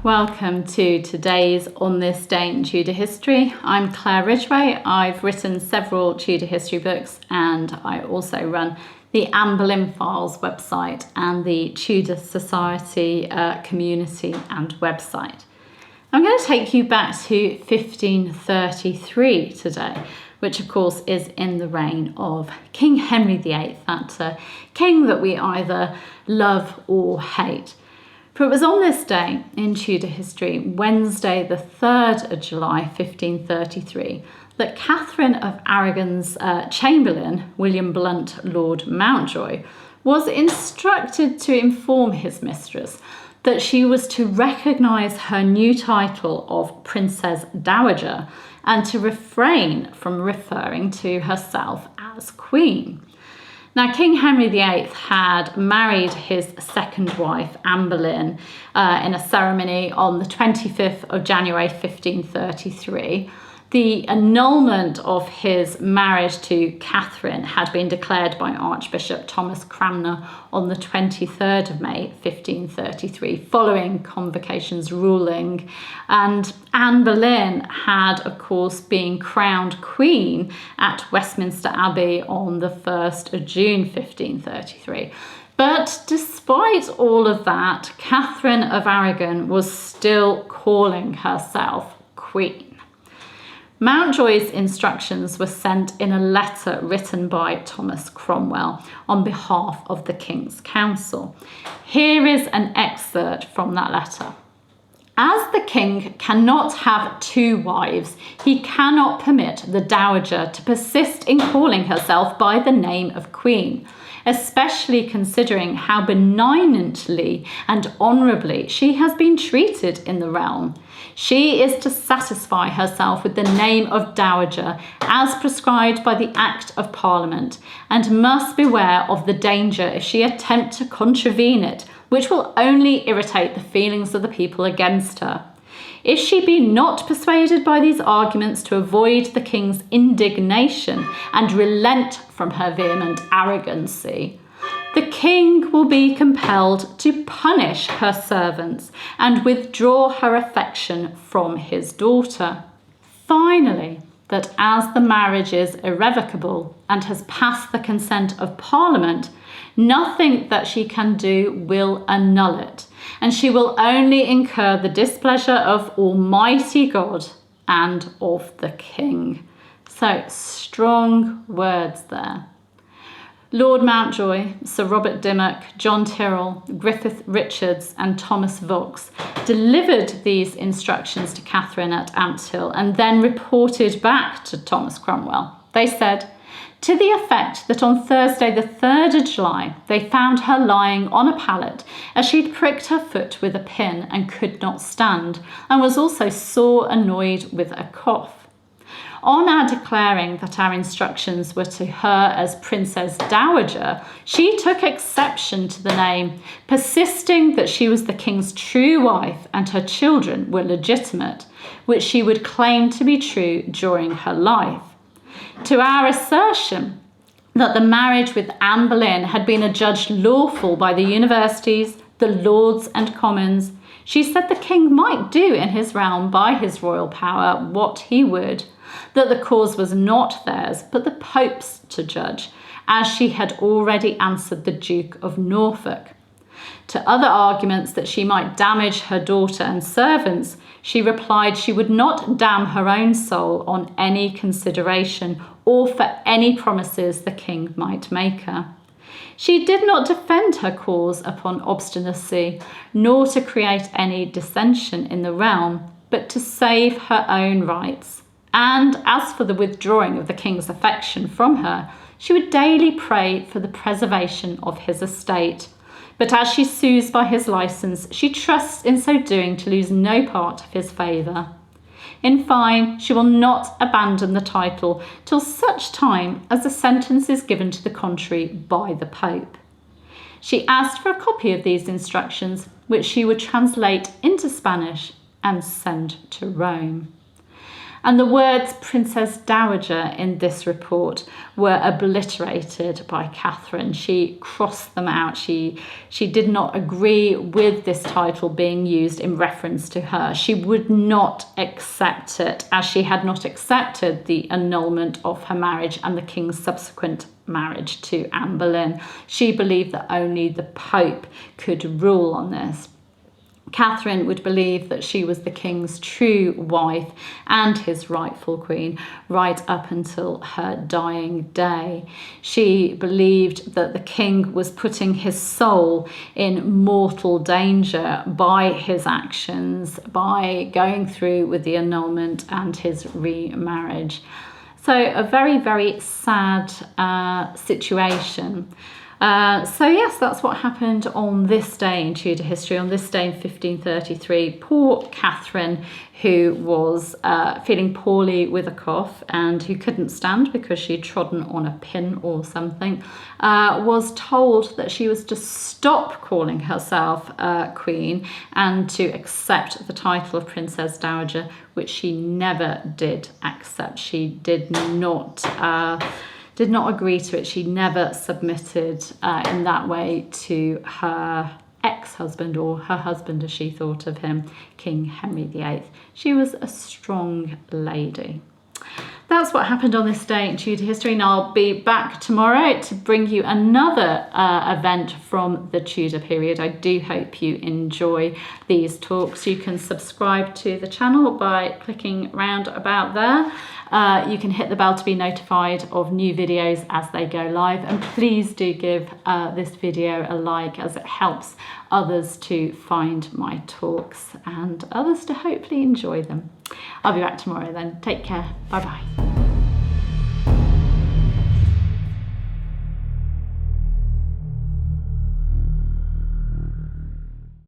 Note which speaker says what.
Speaker 1: welcome to today's On This Day in Tudor History. I'm Claire Ridgway. I've written several Tudor history books and I also run the Anne Boleyn Files website and the Tudor Society community and website. I'm going to take you back to 1533 today, which of course is in the reign of King Henry VIII, that king that we either love or hate. For it was on this day in Tudor history, Wednesday the 3rd of July 1533, that Catherine of Aragon's chamberlain, William Blount, Lord Mountjoy, was instructed to inform his mistress that she was to recognise her new title of Princess Dowager and to refrain from referring to herself as Queen. Now, King Henry VIII had married his second wife, Anne Boleyn, in a ceremony on the 25th of January 1533. The annulment of his marriage to Catherine had been declared by Archbishop Thomas Cranmer on the 23rd of May 1533, following Convocation's ruling. And Anne Boleyn had, of course, been crowned Queen at Westminster Abbey on the 1st of June 1533. But despite all of that, Catherine of Aragon was still calling herself Queen. Mountjoy's instructions were sent in a letter written by Thomas Cromwell on behalf of the King's Council. Here is an excerpt from that letter. As the king cannot have two wives, he cannot permit the Dowager to persist in calling herself by the name of Queen, especially considering how benignantly and honourably she has been treated in the realm. She is to satisfy herself with the name of Dowager as prescribed by the Act of Parliament, and must beware of the danger if she attempt to contravene it, which will only irritate the feelings of the people against her. If she be not persuaded by these arguments to avoid the king's indignation and relent from her vehement arrogancy, the king will be compelled to punish her servants and withdraw her affection from his daughter. Finally, that as the marriage is irrevocable and has passed the consent of Parliament, nothing that she can do will annul it, and she will only incur the displeasure of Almighty God and of the King. So, strong words there. Lord Mountjoy, Sir Robert Dimmock, John Tyrrell, Griffith Richards and Thomas Vaux delivered these instructions to Catherine at Ampthill and then reported back to Thomas Cromwell. They said, to the effect that on Thursday the 3rd of July they found her lying on a pallet as she'd pricked her foot with a pin and could not stand, and was also sore annoyed with a cough. On our declaring that our instructions were to her as Princess Dowager, she took exception to the name, persisting that she was the king's true wife and her children were legitimate, which she would claim to be true during her life. To our assertion that the marriage with Anne Boleyn had been adjudged lawful by the universities, the Lords and Commons, she said the king might do in his realm by his royal power what he would, that the cause was not theirs but the Pope's to judge, as she had already answered the Duke of Norfolk. To other arguments that she might damage her daughter and servants, she replied she would not damn her own soul on any consideration or for any promises the king might make her. She did not defend her cause upon obstinacy, nor to create any dissension in the realm, but to save her own rights. And as for the withdrawing of the king's affection from her, she would daily pray for the preservation of his estate. But as she sues by his licence, she trusts in so doing to lose no part of his favour. In fine, she will not abandon the title till such time as the sentence is given to the contrary by the Pope. She asked for a copy of these instructions, which she would translate into Spanish and send to Rome. And the words Princess Dowager in this report were obliterated by Catherine. She crossed them out. She did not agree with this title being used in reference to her. She would not accept it, as she had not accepted the annulment of her marriage and the king's subsequent marriage to Anne Boleyn. She believed that only the Pope could rule on this. Catherine would believe that she was the king's true wife and his rightful queen right up until her dying day. She believed that the king was putting his soul in mortal danger by his actions, by going through with the annulment and his remarriage. So a very, very sad situation. So yes, that's what happened on this day in Tudor history, on this day in 1533. Poor Catherine, who was feeling poorly with a cough and who couldn't stand because she'd trodden on a pin or something, was told that she was to stop calling herself queen and to accept the title of Princess Dowager, which she never did accept. She did not agree to it. She never submitted in that way to her ex-husband, or her husband as she thought of him, King Henry VIII. She was a strong lady. That's what happened on this day in Tudor history, and I'll be back tomorrow to bring you another event from the Tudor period. I do hope you enjoy these talks. You can subscribe to the channel by clicking round about there. You can hit the bell to be notified of new videos as they go live, and please do give this video a like, as it helps others to find my talks and others to hopefully enjoy them. I'll be back tomorrow then. Take care. Bye bye.